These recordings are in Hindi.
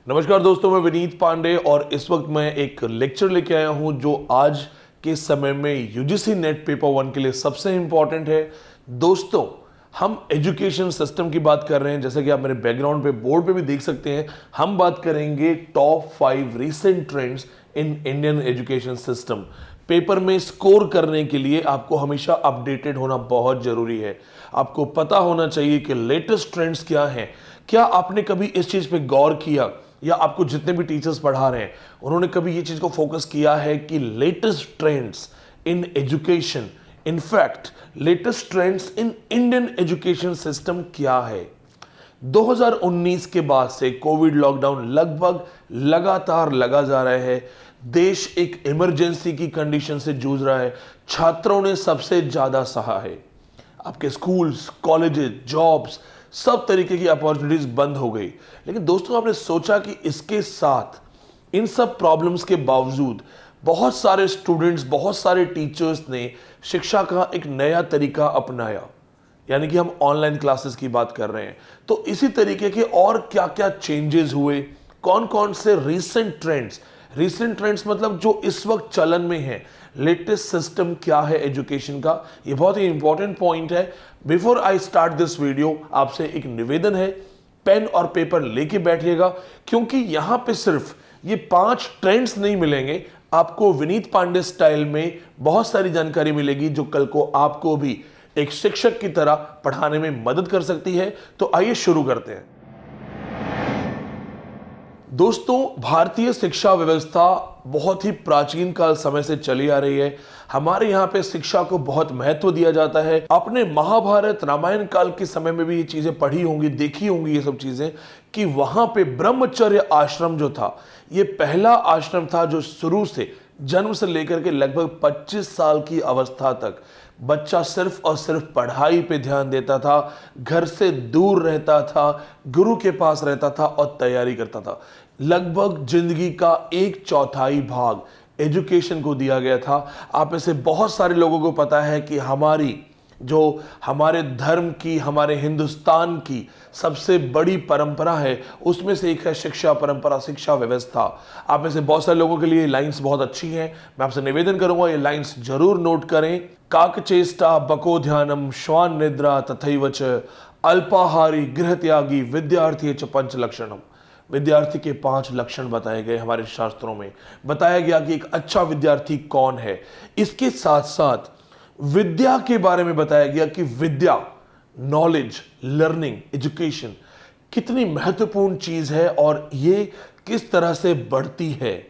नमस्कार दोस्तों, मैं विनीत पांडे और इस वक्त मैं एक लेक्चर लेके आया हूं जो आज के समय में यूजीसी नेट पेपर 1 के लिए सबसे इंपॉर्टेंट है। दोस्तों, हम एजुकेशन सिस्टम की बात कर रहे हैं, जैसे कि आप मेरे बैकग्राउंड पे बोर्ड पे भी देख सकते हैं। हम बात करेंगे top 5 recent trends in Indian education system. Paper में स्कोर करने के लिए आपको हमेशा अपडेटेड होना बहुत जरूरी है। आपको पता होना चाहिए कि लेटेस्ट ट्रेंड्स क्या हैं। क्या आपने कभी इस चीज पे गौर किया, या आपको जितने भी टीचर्स पढ़ा रहे हैं उन्होंने कभी ये चीज को फोकस किया है कि latest trends in education, in fact latest trends in Indian education system क्या है। 2019 के बाद से कोविड लॉकडाउन लगभग लगातार लगा जा रहा है। देश एक इमरजेंसी की कंडीशन से जूझ रहा है। छात्रों ने सबसे ज्यादा सहा है। आपके स्कूल्स, कॉलेजेस, जॉब्स, सब तरीके की अपॉर्चुनिटीज बंद हो गई। लेकिन दोस्तों, आपने सोचा कि इसके साथ, इन सब प्रॉब्लम्स के बावजूद बहुत सारे स्टूडेंट्स, बहुत सारे टीचर्स ने शिक्षा का एक नया तरीका अपनाया, यानी कि हम ऑनलाइन क्लासेस की बात कर रहे हैं। तो इसी तरीके के और क्या क्या चेंजेस हुए, कौन कौन से रीसेंट ट्रेंड्स मतलब जो इस वक्त चलन में है, लेटेस्ट सिस्टम क्या है एजुकेशन का, ये बहुत ही इंपॉर्टेंट पॉइंट है। Before I start this video, आपसे एक निवेदन है, पेन और पेपर लेके बैठिएगा, क्योंकि यहां पे सिर्फ ये 5 ट्रेंड्स नहीं मिलेंगे, आपको विनीत पांडे स्टाइल में बहुत सारी जानकारी मिलेगी जो कल को आपको भी एक शिक्षक की तरह पढ़ाने में मदद कर सकती है। तो आइए शुरू करते हैं। दोस्तों, भारतीय शिक्षा व्यवस्था बहुत ही प्राचीन काल समय से चली आ रही है। हमारे यहाँ पे शिक्षा को बहुत महत्व दिया जाता है। आपने महाभारत, रामायण काल के समय में भी ये चीजें पढ़ी होंगी, देखी होंगी ये सब चीजें, कि वहां पे ब्रह्मचर्य आश्रम जो था, ये पहला आश्रम था जो शुरू से, जन्म से लेकर के लगभग 25 साल की अवस्था तक बच्चा सिर्फ और सिर्फ पढ़ाई पे ध्यान देता था, घर से दूर रहता था, गुरु के पास रहता था और तैयारी करता था। लगभग जिंदगी का 1/4 भाग एजुकेशन को दिया गया था। आप में से बहुत सारे लोगों को पता है कि हमारे धर्म की, हमारे हिंदुस्तान की सबसे बड़ी परंपरा है, उसमें से एक है शिक्षा परंपरा, शिक्षा व्यवस्था। आप में से बहुत सारे लोगों के लिए लाइंस बहुत अच्छी हैं। मैं आपसे निवेदन करूंगा ये लाइंस जरूर नोट करें। काकचेष्टा बको ध्यानम श्वान निद्रा तथैव च अल्पाहारी गृह त्यागी विद्यार्थी च पंच लक्षणम। विद्यार्थी के 5 लक्षण बताए गए हमारे शास्त्रों में। बताया गया कि एक अच्छा विद्यार्थी कौन है। इसके साथ साथ विद्या के बारे में बताया गया कि विद्या, नॉलेज, लर्निंग, एजुकेशन कितनी महत्वपूर्ण चीज है और ये किस तरह से बढ़ती है।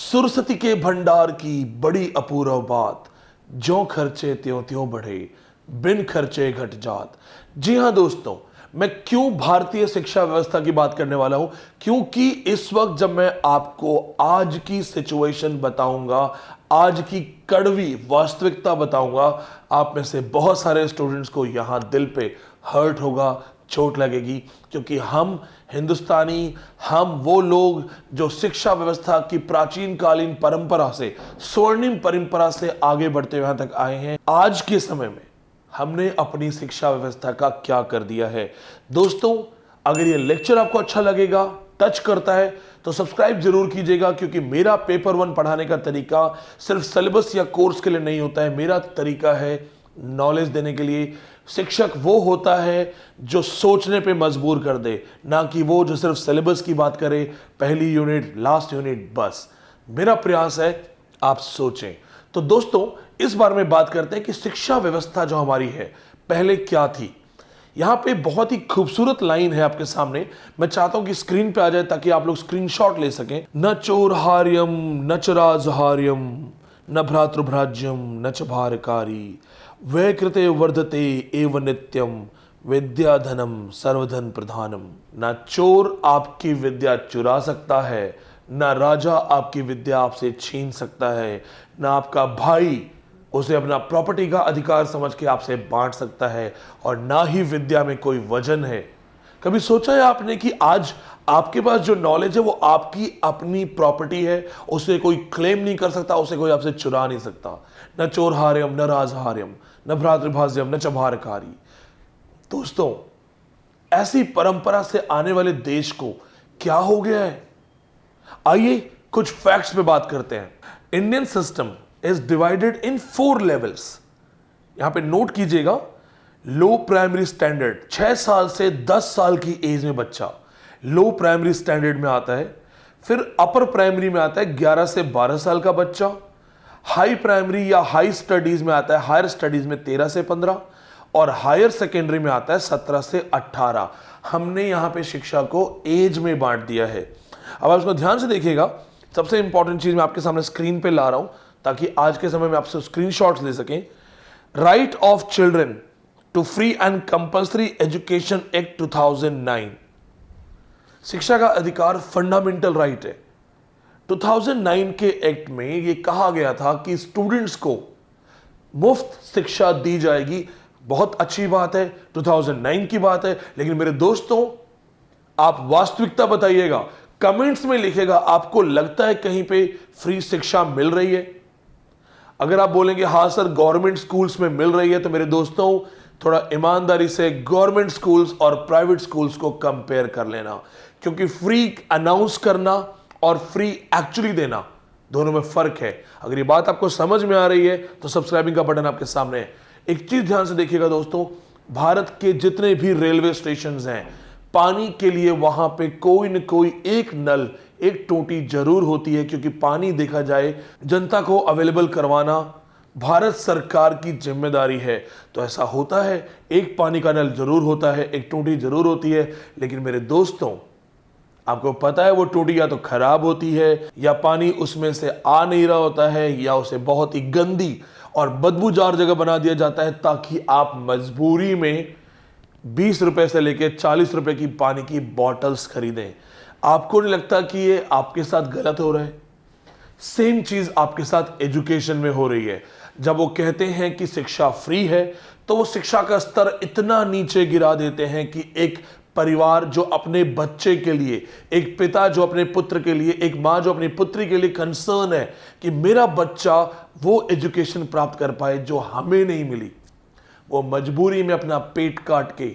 सुरसती के भंडार की बड़ी अपूर्व बात, ज्यों खर्चे त्यों त्यों बढ़े, बिन खर्चे घट जात। जी हां दोस्तों, मैं क्यों भारतीय शिक्षा व्यवस्था की बात करने वाला हूं, क्योंकि इस वक्त जब मैं आपको आज की सिचुएशन बताऊंगा, आज की कड़वी वास्तविकता बताऊंगा, आप में से बहुत सारे स्टूडेंट्स को यहां दिल पे हर्ट होगा, चोट लगेगी, क्योंकि हम हिंदुस्तानी, हम वो लोग जो शिक्षा व्यवस्था की प्राचीन कालीन परंपरा से, स्वर्णिम परंपरा से आगे बढ़ते यहां तक आए हैं। आज के समय में हमने अपनी शिक्षा व्यवस्था का क्या कर दिया है। दोस्तों, अगर ये लेक्चर आपको अच्छा लगेगा, टच करता है, तो सब्सक्राइब जरूर कीजिएगा, क्योंकि मेरा पेपर 1 पढ़ाने का तरीका सिर्फ सिलेबस या कोर्स के लिए नहीं होता है। मेरा तरीका है नॉलेज देने के लिए। शिक्षक वो होता है जो सोचने पे मजबूर कर दे, ना कि वो जो सिर्फ सिलेबस की बात करे, पहली यूनिट, लास्ट यूनिट, बस। मेरा प्रयास है आप सोचें। तो दोस्तों, इस बारे में बात करते हैं कि शिक्षा व्यवस्था जो हमारी है पहले क्या थी। यहां पे बहुत ही खूबसूरत लाइन है आपके सामने, मैं चाहता हूं कि स्क्रीन पे आ जाए ताकि आप लोग स्क्रीनशॉट ले सकें। न चोरहार्यम न च राजहार्यम न भ्रातृभ्राज्यम न च भारकारी वै कृते वर्धते एव नित्यम विद्याधनम सर्वधन प्रधानम। ना चोर आपकी विद्या चुरा सकता है, ना राजा आपकी विद्या आपसे छीन सकता है, ना आपका भाई उसे अपना प्रॉपर्टी का अधिकार समझ के आपसे बांट सकता है, और ना ही विद्या में कोई वजन है। कभी सोचा है आपने कि आज आपके पास जो नॉलेज है वो आपकी अपनी प्रॉपर्टी है, उसे कोई क्लेम नहीं कर सकता, उसे कोई आपसे चुरा नहीं सकता। न चोरहार्यम न राजहार्यम न भ्रातृभाज्यम न च भारकारी। दोस्तों, ऐसी परंपरा से आने वाले देश को क्या हो गया है आइए कुछ फैक्ट्स पे बात करते हैं। Indian system is divided in 4 levels. यहां पे नोट कीजिएगा, लो प्राइमरी स्टैंडर्ड 6 साल से 10 साल की एज में बच्चा लो प्राइमरी स्टैंडर्ड में आता है। फिर अपर प्राइमरी में आता है 11 से 12 साल का बच्चा। हाई प्राइमरी या हाई स्टडीज में आता है, हायर स्टडीज में 13 से 15, और हायर सेकेंडरी में आता है 17 से 18। हमने यहां पे शिक्षा को एज में बांट दिया है। अब आप इसको ध्यान से देखिएगा। सबसे इंपॉर्टेंट चीज मैं आपके सामने स्क्रीन पे ला रहा हूं ताकि आज के समय में आपसे स्क्रीनशॉट्स ले सकें। Right of children to free and compulsory education act 2009, शिक्षा का अधिकार फंडामेंटल राइट है। 2009 के एक्ट में यह कहा गया था कि स्टूडेंट्स को मुफ्त शिक्षा दी जाएगी। बहुत अच्छी बात है, 2009 की बात है। लेकिन मेरे दोस्तों, आप वास्तविकता बताइएगा, कमेंट्स में लिखेगा, आपको लगता है कहीं पे फ्री शिक्षा मिल रही है? अगर आप बोलेंगे हां सर गवर्नमेंट स्कूल्स में मिल रही है, तो मेरे दोस्तों थोड़ा ईमानदारी से गवर्नमेंट स्कूल्स और प्राइवेट स्कूल्स को कंपेयर कर लेना, क्योंकि फ्री अनाउंस करना और फ्री एक्चुअली देना दोनों में फर्क है। अगर ये बात आपको समझ में आ रही है तो सब्सक्राइबिंग का बटन आपके सामने है। एक चीज ध्यान से देखिएगा दोस्तों, भारत के जितने भी रेलवे स्टेशन हैं, पानी के लिए वहां पे कोई न कोई एक नल, एक टोटी जरूर होती है, क्योंकि पानी देखा जाए जनता को अवेलेबल करवाना भारत सरकार की जिम्मेदारी है। तो ऐसा होता है, एक पानी का नल जरूर होता है, एक टोटी जरूर होती है। लेकिन मेरे दोस्तों, आपको पता है वो टोटी या तो खराब होती है, या पानी उसमें से आ नहीं रहा होता है, या उसे बहुत ही गंदी और बदबूदार जगह बना दिया जाता है ताकि आप मजबूरी में 20 रुपए से लेकर 40 रुपए की पानी की बॉटल्स खरीदें। आपको नहीं लगता कि ये आपके साथ गलत हो रहा है? सेम चीज आपके साथ एजुकेशन में हो रही है। जब वो कहते हैं कि शिक्षा फ्री है, तो वो शिक्षा का स्तर इतना नीचे गिरा देते हैं कि एक परिवार जो अपने बच्चे के लिए, एक पिता जो अपने पुत्र के लिए, एक मां जो अपनी पुत्री के लिए कंसर्न है कि मेरा बच्चा वो एजुकेशन प्राप्त कर पाए जो हमें नहीं मिली, वो मजबूरी में अपना पेट काट के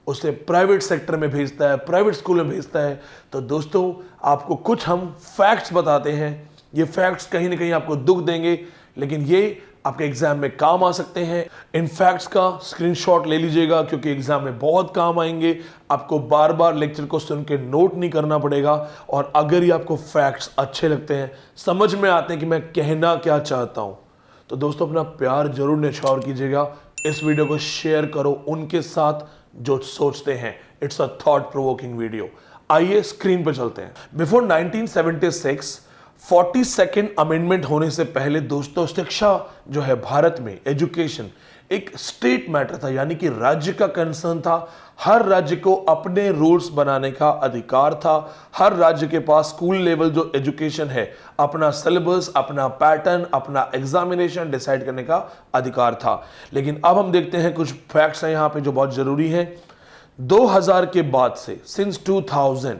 उसे प्राइवेट सेक्टर में भेजता है, प्राइवेट स्कूल में भेजता है। तो दोस्तों, आपको कुछ हम फैक्ट्स बताते हैं। ये फैक्ट्स कहीं ना कहीं आपको दुख देंगे, लेकिन ये आपके एग्जाम में काम आ सकते हैं। इन फैक्ट्स का स्क्रीनशॉट ले लीजिएगा, क्योंकि एग्जाम में बहुत काम आएंगे। आपको बार बार लेक्चर को सुन के नोट नहीं करना पड़ेगा। और अगर ये आपको फैक्ट्स अच्छे लगते हैं, समझ में आते हैं कि मैं कहना क्या चाहता हूं, तो दोस्तों अपना प्यार जरूर न्यौछावर कीजिएगा। इस वीडियो को शेयर करो उनके साथ जो सोचते हैं। It's a thought provoking video. आइए स्क्रीन पर चलते हैं। बिफोर 1976 42nd अमेंडमेंट होने से पहले दोस्तों, शिक्षा जो है भारत में, एजुकेशन एक स्टेट मैटर था, यानी कि राज्य का कंसर्न था। हर राज्य को अपने रूल्स बनाने का अधिकार था। हर राज्य के पास स्कूल लेवल जो एजुकेशन है, अपना सिलेबस, अपना पैटर्न, अपना एग्जामिनेशन डिसाइड करने का अधिकार था। लेकिन अब हम देखते हैं कुछ फैक्ट्स हैं यहां पे जो बहुत जरूरी हैं। 2000 के बाद से, सिंस 2000,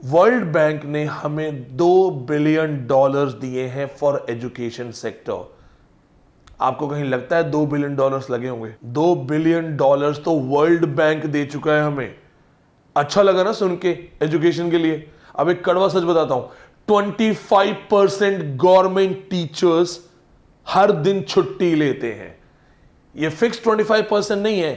वर्ल्ड बैंक ने हमें $2 बिलियन दिए हैं फॉर एजुकेशन सेक्टर। आपको कहीं लगता है $2 बिलियन लगे होंगे? $2 बिलियन तो वर्ल्ड बैंक दे चुका है हमें। अच्छा लगा ना सुन के एजुकेशन के लिए? अब एक कड़वा सच बताता हूं, 25% गवर्नमेंट टीचर्स हर दिन छुट्टी लेते हैं। ये फिक्स 25% नहीं है,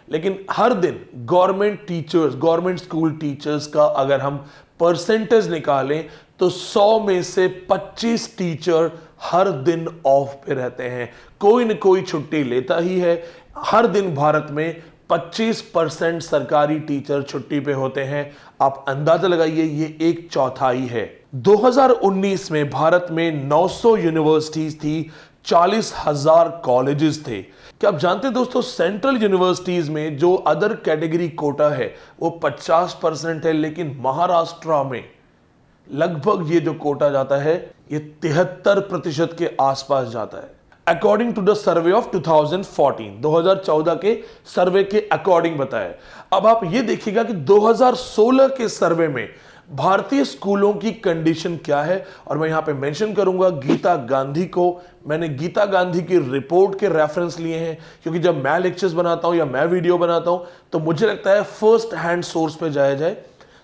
लेकिन हर दिन government teachers, government school teachers का अगर हम परसेंटेज निकालें तो 100 में से 25 टीचर हर दिन ऑफ पे रहते हैं, कोई न कोई छुट्टी लेता ही है। हर दिन भारत में 25% सरकारी टीचर छुट्टी पे होते हैं। आप अंदाजा लगाइए, ये 1/4 है। 2019 में भारत में 900 यूनिवर्सिटीज थी, 40,000 कॉलेजेस थे। क्या आप जानते हैं दोस्तों, सेंट्रल यूनिवर्सिटीज में जो अदर कैटेगरी कोटा है वो 50% है, लेकिन महाराष्ट्र में लगभग ये जो कोटा जाता है ये 73% के आसपास जाता है। According to the survey of 2014 के सर्वे के अकॉर्डिंग बताया। अब आप ये देखिएगा कि 2016 के सर्वे में भारतीय स्कूलों की कंडीशन क्या है। और मैं यहां पे मेंशन करूंगा गीता गांधी को। मैंने गीता गांधी की रिपोर्ट के रेफरेंस लिए हैं, क्योंकि जब मैं लेक्चर्स बनाता हूं या मैं वीडियो बनाता हूं तो मुझे लगता है फर्स्ट हैंड सोर्स पे जाया जाए।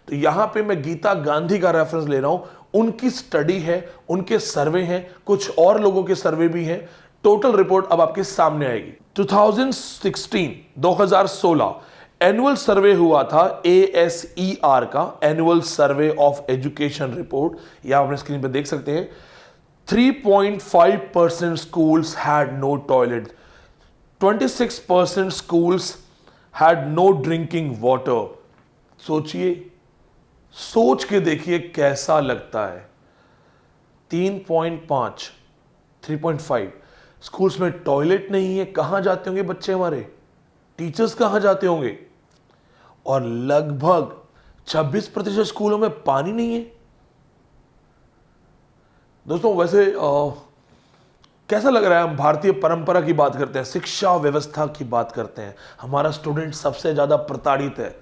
तो यहां पे मैं गीता गांधी का रेफरेंस ले रहा हूं, उनकी स्टडी है, उनके सर्वे हैं, कुछ और लोगों के सर्वे भी हैं। टोटल रिपोर्ट अब आपके सामने आएगी। 2016 एनुअल सर्वे हुआ था ASER का, annual survey of education report, या आपने स्क्रीन पे देख सकते हैं। 3.5% schools had no toilet, 26% schools had no drinking water। सोचिए, सोच के देखिए कैसा लगता है। 3.5, 3.5 स्कूल्स में टॉयलेट नहीं है। कहां जाते होंगे बच्चे हमारे, टीचर्स कहां जाते होंगे? और लगभग 26% स्कूलों में पानी नहीं है। दोस्तों वैसे कैसा लग रहा है? हम भारतीय परंपरा की बात करते हैं, शिक्षा व्यवस्था की बात करते हैं, हमारा स्टूडेंट सबसे ज्यादा प्रताड़ित है,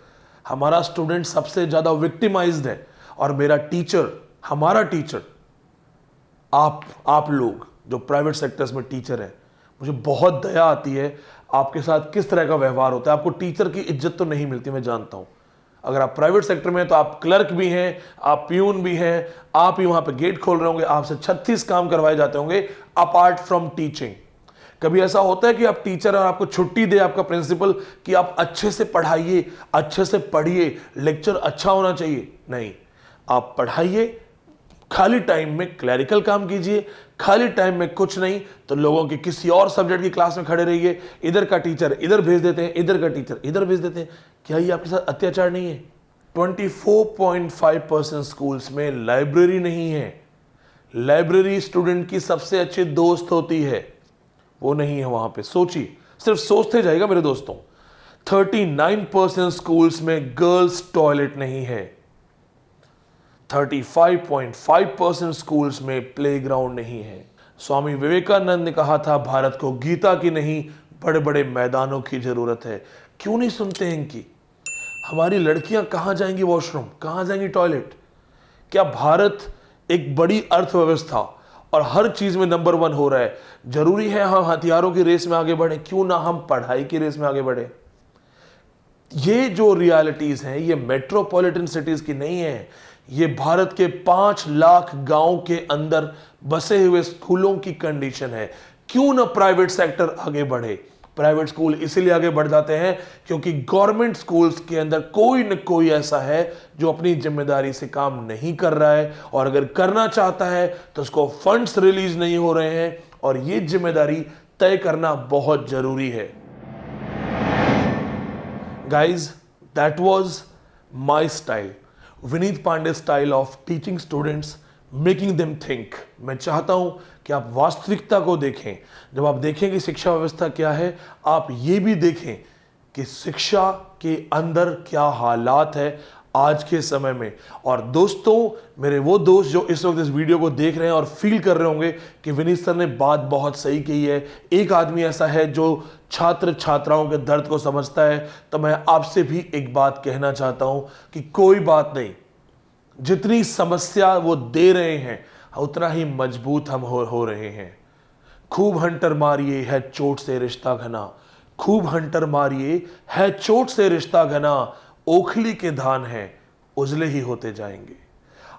हमारा स्टूडेंट सबसे ज्यादा विक्टिमाइज्ड है, और मेरा टीचर, हमारा टीचर, आप लोग जो प्राइवेट सेक्टर्स में टीचर हैं, मुझे बहुत दया आती है आपके साथ किस तरह का व्यवहार होता है। आपको टीचर की इज्जत तो नहीं मिलती, मैं जानता हूं। अगर आप प्राइवेट सेक्टर में हैं तो आप क्लर्क भी हैं, आप प्यून भी हैं, आप ही वहां पे गेट खोल रहे होंगे, आपसे 36 काम करवाए जाते होंगे अपार्ट फ्रॉम टीचिंग। कभी ऐसा होता है कि आप टीचर और आपको छुट्टी दे आपका प्रिंसिपल कि आप अच्छे से पढ़ाइए, अच्छे से पढ़िए, लेक्चर अच्छा होना चाहिए? नहीं, आप पढ़ाइए, खाली टाइम में क्लरिकल काम कीजिए, खाली टाइम में कुछ नहीं तो लोगों के किसी और सब्जेक्ट की क्लास में खड़े रहिए। इधर का टीचर इधर भेज देते हैं, इधर का टीचर इधर भेज देते हैं। क्या ये आपके साथ अत्याचार नहीं है? 24.5% स्कूल्स में लाइब्रेरी नहीं है। लाइब्रेरी स्टूडेंट की सबसे अच्छी दोस्त होती है, वो नहीं है वहां पे। सोचिए, सिर्फ सोचते जाएगा मेरे दोस्तों। 39% स्कूल्स में गर्ल्स टॉयलेट नहीं है। 35.5% स्कूल्स में प्लेग्राउंड नहीं है। स्वामी विवेकानंद ने कहा था, भारत को गीता की नहीं बड़े बड़े मैदानों की जरूरत है। क्यों नहीं सुनते हैं इनकी? हमारी लड़कियां कहां जाएंगी वॉशरूम, कहां जाएंगी टॉयलेट? क्या भारत एक बड़ी अर्थव्यवस्था और हर चीज में नंबर 1 हो रहा है, जरूरी है हम हथियारों की रेस में आगे बढ़े? क्यों ना हम पढ़ाई की रेस में आगे बढ़े? ये जो रियलिटीज हैं ये मेट्रोपॉलिटन सिटीज की नहीं है, ये भारत के 5 लाख गांव के अंदर बसे हुए स्कूलों की कंडीशन है। क्यों ना प्राइवेट सेक्टर आगे बढ़े? प्राइवेट स्कूल इसीलिए आगे बढ़ जाते हैं क्योंकि गवर्नमेंट स्कूल्स के अंदर कोई न कोई ऐसा है जो अपनी जिम्मेदारी से काम नहीं कर रहा है, और अगर करना चाहता है तो उसको फंड्स रिलीज नहीं हो रहे हैं, और ये जिम्मेदारी तय करना बहुत जरूरी है। Guys, that was my style, Vineet Pandey style of teaching students, making them think. मैं चाहता हूं कि आप वास्तविकता को देखें। जब आप देखें कि शिक्षा व्यवस्था क्या है, आप ये भी देखें कि शिक्षा के अंदर क्या हालात है आज के समय में। और दोस्तों, मेरे वो दोस्त जो इस वक्त इस वीडियो को देख रहे हैं और फील कर रहे होंगे कि विनीत सर ने बात बहुत सही कही है, एक आदमी ऐसा है जो छात्र छात्राओं के दर्द को समझता है, तो मैं आपसे भी एक बात कहना चाहता हूं कि कोई बात नहीं, जितनी समस्या वो दे रहे हैं उतना ही मजबूत हम हो रहे हैं। खूब हंटर मारिए है चोट से रिश्ता घना, खूब हंटर मारिए है चोट से रिश्ता घना, ओखली के धान हैं उजले ही होते जाएंगे।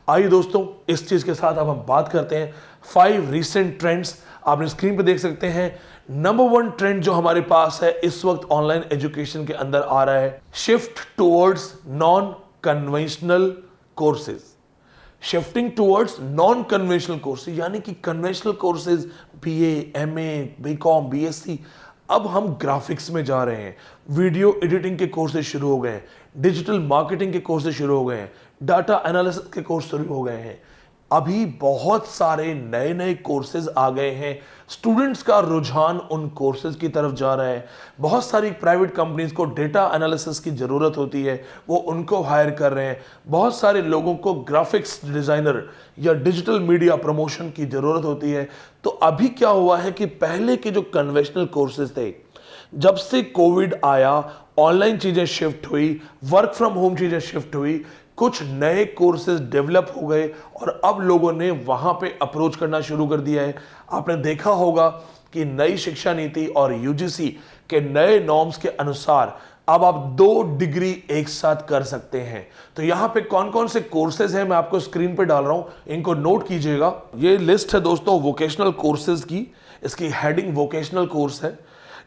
आइए दोस्तों, इस चीज के साथ अब हम बात करते हैं 5 रीसेंट ट्रेंड्स। आपने स्क्रीन पे देख सकते हैं। नंबर 1 ट्रेंड जो हमारे पास है इस वक्त ऑनलाइन एजुकेशन के अंदर आ रहा है, shift towards non conventional courses. Shifting towards non conventional courses, यानी कि conventional courses BA, MA, BCom, BSc, अब हम ग्राफिक्स में जा रहे हैं। वीडियो एडिटिंग के कोर्सेज शुरू हो गए हैं, डिजिटल मार्केटिंग के कोर्सेज शुरू हो गए हैं, डाटा एनालिसिस के कोर्स शुरू हो गए हैं। अभी बहुत सारे नए नए कोर्सेज आ गए हैं। स्टूडेंट्स का रुझान उन कोर्सेज की तरफ जा रहा है। बहुत सारी प्राइवेट कंपनीज को डेटा एनालिसिस की ज़रूरत होती है, वो उनको हायर कर रहे हैं। बहुत सारे लोगों को ग्राफिक्स डिज़ाइनर या डिजिटल मीडिया प्रमोशन की ज़रूरत होती है। तो अभी क्या हुआ है कि पहले के जो कन्वेंशनल कोर्सेज थे, जब से कोविड आया, ऑनलाइन चीज़ें शिफ्ट हुई, वर्क फ्रॉम होम चीज़ें शिफ्ट हुई, कुछ नए कोर्सेज डेवलप हो गए और अब लोगों ने वहां पे अप्रोच करना शुरू कर दिया है। आपने देखा होगा कि नई शिक्षा नीति और UGC के नए नॉर्म्स के अनुसार अब आप 2 डिग्री एक साथ कर सकते हैं। तो यहां पे कौन कौन से कोर्सेज हैं मैं आपको स्क्रीन पे डाल रहा हूं, इनको नोट कीजिएगा। ये लिस्ट है दोस्तों वोकेशनल कोर्सेज की, इसकी हेडिंग वोकेशनल कोर्स है।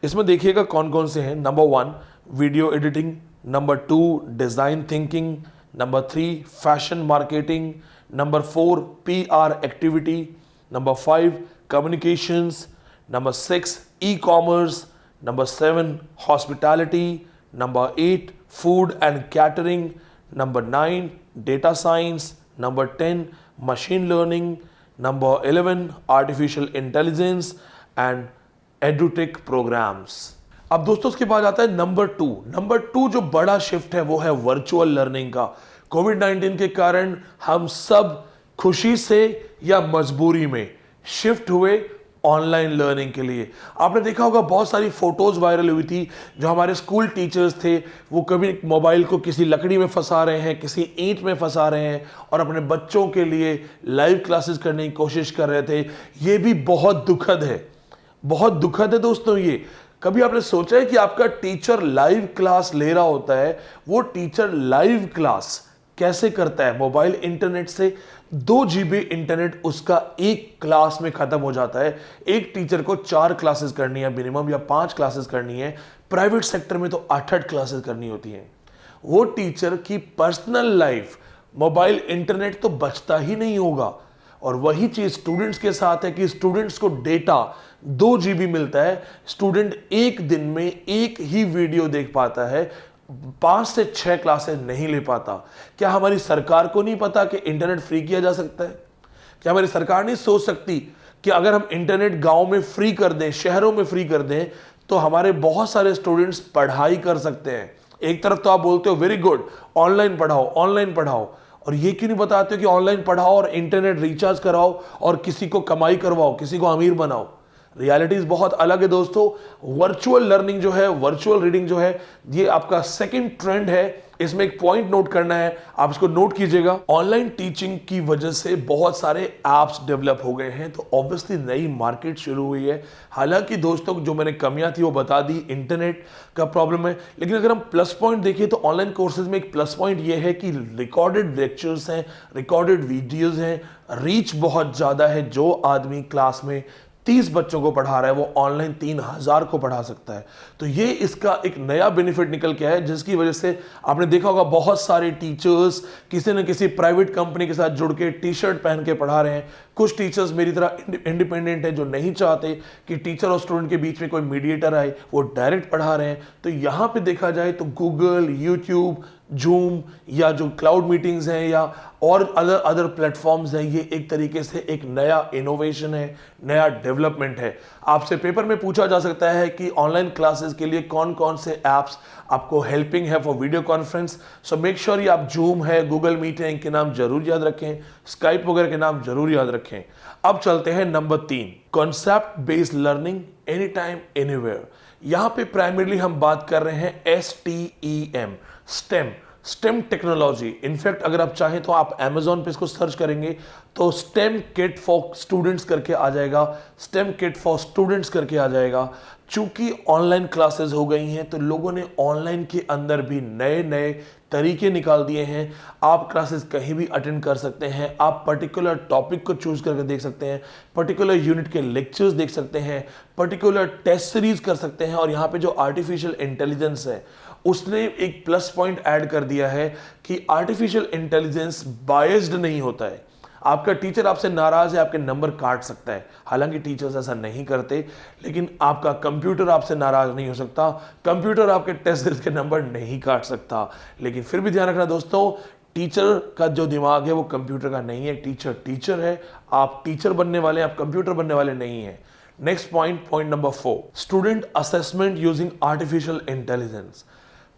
इसमें देखिएगा कौन कौन से हैं। Number 1 video editing, number 2 design thinking, number 3 fashion marketing, number 4 PR activity, number 5 communications, number 6 e-commerce, number 7 hospitality, number 8 food and catering, number 9 data science, number 10 machine learning, number 11 artificial intelligence and edutech programs. अब दोस्तों उसके बाद आता है नंबर 2। नंबर 2 जो बड़ा शिफ्ट है वो है वर्चुअल लर्निंग का। कोविड-19 के कारण हम सब खुशी से या मजबूरी में शिफ्ट हुए ऑनलाइन लर्निंग के लिए। आपने देखा होगा बहुत सारी फोटोज वायरल हुई थी, जो हमारे स्कूल टीचर्स थे वो कभी मोबाइल को किसी लकड़ी में फंसा रहे हैं, किसी ईंट में फंसा रहे हैं और अपने बच्चों के लिए लाइव क्लासेस करने की कोशिश कर रहे थे। ये भी बहुत दुखद है, बहुत दुखद है दोस्तों। ये कभी आपने सोचा है कि आपका टीचर लाइव क्लास ले रहा होता है, वो टीचर लाइव क्लास कैसे करता है? मोबाइल इंटरनेट से 2 GB इंटरनेट उसका एक क्लास में खत्म हो जाता है। एक टीचर को 4 क्लासेस करनी है मिनिमम, या 5 क्लासेस करनी है। प्राइवेट सेक्टर में तो 8-8 क्लासेस करनी होती हैं। वो टीचर की पर्सनल लाइफ मोबाइल इंटरनेट तो बचता ही नहीं होगा। और वही चीज स्टूडेंट्स के साथ है कि स्टूडेंट्स को डेटा 2 GB मिलता है। स्टूडेंट एक दिन में एक ही वीडियो देख पाता है, 5 से 6 क्लासेस नहीं ले पाता। क्या हमारी सरकार को नहीं पता कि इंटरनेट फ्री किया जा सकता है? क्या हमारी सरकार नहीं सोच सकती कि अगर हम इंटरनेट गांव में फ्री कर दें, शहरों में फ्री कर दें, तो हमारे बहुत सारे स्टूडेंट्स पढ़ाई कर सकते हैं? एक तरफ तो आप बोलते हो वेरी गुड, ऑनलाइन पढ़ाओ, ऑनलाइन पढ़ाओ, और ये क्यों नहीं बताते हो कि ऑनलाइन पढ़ाओ और इंटरनेट रिचार्ज कराओ और किसी को कमाई करवाओ, किसी को अमीर बनाओ? रियलिटीज बहुत अलग है दोस्तों। वर्चुअल लर्निंग जो है, वर्चुअल रीडिंग जो है, ये आपका सेकंड ट्रेंड है। इसमें एक पॉइंट नोट करना है, आप इसको नोट कीजिएगा। ऑनलाइन टीचिंग की वजह से बहुत सारे एप्स डेवलप हो गए हैं, तो ऑब्वियसली नई मार्केट शुरू हुई है। हालांकि दोस्तों जो मैंने कमियां थी वो बता दी, इंटरनेट का प्रॉब्लम है। लेकिन अगर हम प्लस पॉइंट देखें तो ऑनलाइन कोर्सेज में एक प्लस पॉइंट ये है कि रिकॉर्डेड लेक्चर्स हैं, रिकॉर्डेड वीडियोज हैं, रीच बहुत ज्यादा है। जो आदमी क्लास में 30 बच्चों को पढ़ा रहा है वो ऑनलाइन 3000 को पढ़ा सकता है। तो ये इसका एक नया बेनिफिट निकल के आया है, जिसकी वजह से आपने देखा होगा बहुत सारे टीचर्स किसी न किसी प्राइवेट कंपनी के साथ जुड़ के टी-शर्ट पहन के पढ़ा रहे हैं। कुछ टीचर्स मेरी तरह इंडिपेंडेंट है, जो नहीं चाहते कि टीचर और स्टूडेंट के बीच में कोई मीडिएटर आए, वो डायरेक्ट पढ़ा रहे हैं। तो यहां पे देखा जाए तो गूगल, यूट्यूब, जूम या जो क्लाउड मीटिंग्स हैं या और अदर प्लेटफॉर्म्स हैं, ये एक तरीके से एक नया इनोवेशन है, नया डेवलपमेंट है। आपसे पेपर में पूछा जा सकता है कि ऑनलाइन क्लासेस के लिए कौन कौन से एप्स आपको हेल्पिंग है for video conference. So make sure ये आप जूम है, गूगल मीट है, इनके नाम जरूर याद रखें, स्काइप वगैरह के नाम जरूर याद रखें। अब चलते हैं number 3, concept based learning any time anywhere. यहां पे प्राइमरीली हम बात कर रहे हैं STEM, स्टेम टेक्नोलॉजी। इनफैक्ट अगर आप चाहें तो आप Amazon पे इसको सर्च करेंगे तो स्टेम किट फॉर स्टूडेंट्स करके आ जाएगा, स्टेम किट फॉर स्टूडेंट्स करके आ जाएगा। चूंकि ऑनलाइन क्लासेस हो गई हैं तो लोगों ने ऑनलाइन के अंदर भी नए नए तरीके निकाल दिए हैं। आप क्लासेस कहीं भी अटेंड कर सकते हैं, आप पर्टिकुलर टॉपिक को चूज करके देख सकते हैं, पर्टिकुलर यूनिट के लेक्चर्स देख सकते हैं, पर्टिकुलर टेस्ट सीरीज कर सकते हैं। और यहाँ पे जो आर्टिफिशियल इंटेलिजेंस है उसने एक प्लस पॉइंट ऐड कर दिया है कि आर्टिफिशियल इंटेलिजेंस बायस्ड नहीं होता है। आपका टीचर आपसे नाराज है, आपके नंबर काट सकता है, हालांकि टीचर्स ऐसा नहीं करते। लेकिन आपका कंप्यूटर आपसे नाराज नहीं हो सकता, कंप्यूटर आपके टेस्ट सीरीज के नंबर नहीं काट सकता। लेकिन फिर भी ध्यान रखना दोस्तों, टीचर का जो दिमाग है वो कंप्यूटर का नहीं है। टीचर टीचर है, आप टीचर बनने वाले हैं, आप कंप्यूटर बनने वाले नहीं है। Next point, point number 4, student assessment using artificial intelligence.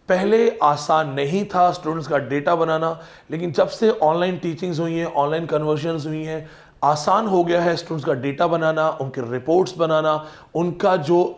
पहले आसान नहीं था स्टूडेंट्स का डेटा बनाना, लेकिन जब से ऑनलाइन टीचिंग्स हुई हैं, ऑनलाइन कन्वर्जन्स हुई हैं, आसान हो गया है स्टूडेंट्स का डेटा बनाना, उनके रिपोर्ट्स बनाना, उनका जो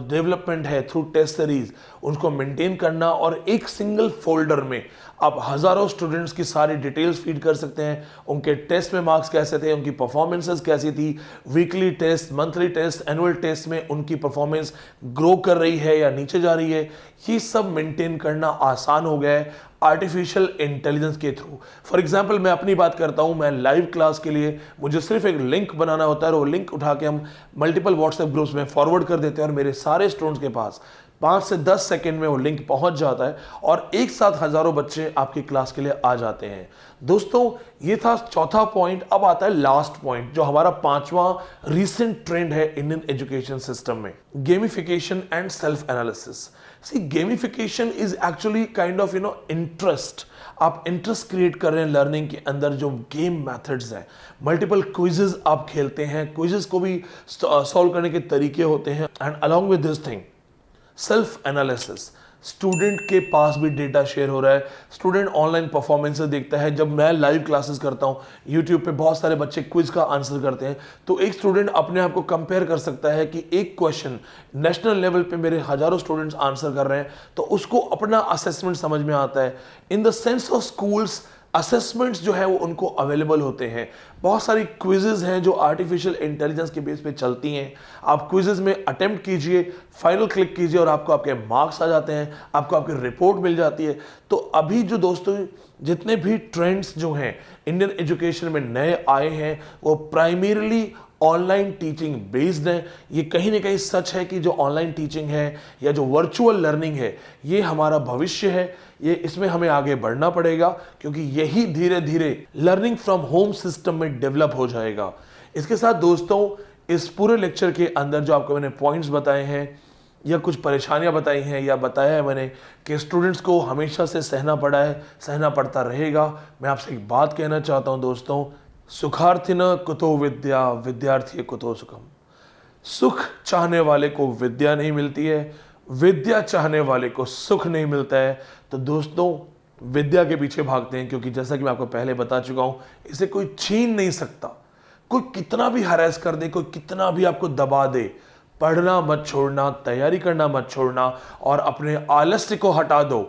डेवलपमेंट है थ्रू टेस्ट सीरीज, उनको मेंटेन करना और एक सिंगल फोल्डर में आप हजारों स्टूडेंट्स की सारी डिटेल्स फीड कर सकते हैं, उनके टेस्ट में मार्क्स कैसे थे, उनकी परफॉर्मेंसेस कैसी थी, weekly test, monthly test, annual test में उनकी परफॉर्मेंस ग्रो कर रही है या नीचे जा रही है, ये सब मेंटेन करना आसान हो गया है आर्टिफिशियल इंटेलिजेंस के थ्रू। फॉर एग्जाम्पल मैं अपनी बात करता हूं, मैं लाइव क्लास के लिए मुझे सिर्फ एक लिंक बनाना होता है और वो लिंक उठा के हम मल्टीपल व्हाट्सएप ग्रुप्स में फॉरवर्ड कर देते हैं और मेरे सारे स्टूडेंट्स के पास 5 से 10 सेकेंड में वो लिंक पहुंच जाता है और एक साथ हजारों बच्चे आपकी क्लास के लिए आ जाते हैं। दोस्तों ये था चौथा पॉइंट। अब आता है लास्ट पॉइंट, जो हमारा 5वां रीसेंट ट्रेंड है इंडियन एजुकेशन सिस्टम में, gamification and self analysis. See gamification is actually kind of interest. आप इंटरेस्ट क्रिएट कर रहे हैं लर्निंग के अंदर, जो गेम मेथड्स हैं, मल्टीपल क्विजेस आप खेलते हैं, क्विजेस को भी सॉल्व करने के तरीके होते हैं, and along with this thing self analysis. Student के पास भी डेटा शेयर हो रहा है, स्टूडेंट ऑनलाइन परफॉर्मेंसेस देखता है। जब मैं लाइव क्लासेस करता हूं यूट्यूब पे, बहुत सारे बच्चे क्विज का आंसर करते हैं, तो एक स्टूडेंट अपने आप को कंपेयर कर सकता है कि एक क्वेश्चन नेशनल लेवल पे मेरे हजारों स्टूडेंट्स आंसर कर रहे हैं, तो उसको अपना असेसमेंट समझ में आता है। In the sense of schools assessments जो है वो उनको अवेलेबल होते हैं। बहुत सारी क्विजेज हैं जो आर्टिफिशियल इंटेलिजेंस के बेस पे चलती हैं। आप क्विजेज में अटेम्प्ट कीजिए, फाइनल क्लिक कीजिए और आपको आपके मार्क्स आ जाते हैं, आपको आपकी रिपोर्ट मिल जाती है। तो अभी जो दोस्तों जितने भी ट्रेंड्स जो हैं इंडियन एजुकेशन में नए आए हैं, वो प्राइमरीली ऑनलाइन टीचिंग बेस्ड है। ये कहीं ना कहीं सच है कि जो ऑनलाइन टीचिंग है या जो वर्चुअल लर्निंग है, ये हमारा भविष्य है। ये इसमें हमें आगे बढ़ना पड़ेगा, क्योंकि यही धीरे धीरे लर्निंग फ्रॉम होम सिस्टम में डेवलप हो जाएगा। इसके साथ दोस्तों इस पूरे लेक्चर के अंदर जो आपको मैंने पॉइंट्स बताए हैं या कुछ परेशानियां बताई हैं या बताया है मैंने कि स्टूडेंट्स को हमेशा से सहना पड़ा है, सहना पड़ता रहेगा, मैं आपसे एक बात कहना चाहता हूं दोस्तों, सुखार्थिन कुतो विद्या विद्यार्थी कुतो सुखम। सुख चाहने वाले को विद्या नहीं मिलती है, विद्या चाहने वाले को सुख नहीं मिलता है। तो दोस्तों विद्या के पीछे भागते हैं, क्योंकि जैसा कि मैं आपको पहले बता चुका हूं, इसे कोई छीन नहीं सकता। कोई कितना भी हरास कर दे, कोई कितना भी आपको दबा दे, पढ़ना मत छोड़ना, तैयारी करना मत छोड़ना और अपने आलस्य को हटा दो।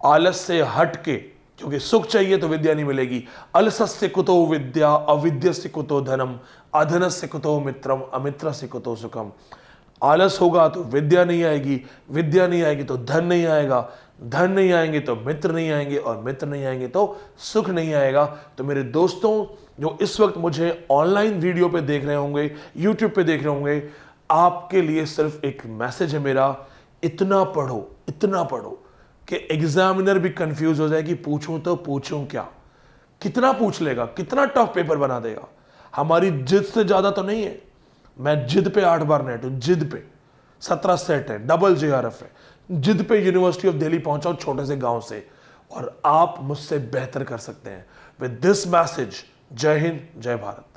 आलस से हट के, क्योंकि सुख चाहिए तो विद्या नहीं मिलेगी। अलसस्य कुतो विद्या अविद्यस्य कुतो धनम अधनस्य कुतो मित्रम अमित्रस्य कुतो सुखम। आलस होगा तो विद्या नहीं आएगी, विद्या नहीं आएगी तो धन नहीं आएगा, धन नहीं आएंगे तो मित्र नहीं आएंगे और मित्र नहीं आएंगे तो सुख नहीं आएगा। तो मेरे दोस्तों जो इस वक्त मुझे ऑनलाइन वीडियो पे देख रहे होंगे, यूट्यूब पे देख रहे होंगे, आपके लिए सिर्फ एक मैसेज है मेरा, इतना पढ़ो कि एग्जामिनर भी कंफ्यूज हो जाए कि पूछूं तो पूछूं क्या। कितना पूछ लेगा, कितना टफ पेपर बना देगा। हमारी जिद से ज्यादा तो नहीं है। मैं जिद पे 8 बार नेट हूं, जिद पे 17 सेट है, डबल JRF है, जिद पे यूनिवर्सिटी ऑफ दिल्ली पहुंचा हूं छोटे से गांव से, और आप मुझसे बेहतर कर सकते हैं। विद दिस मैसेज, जय हिंद, जय भारत।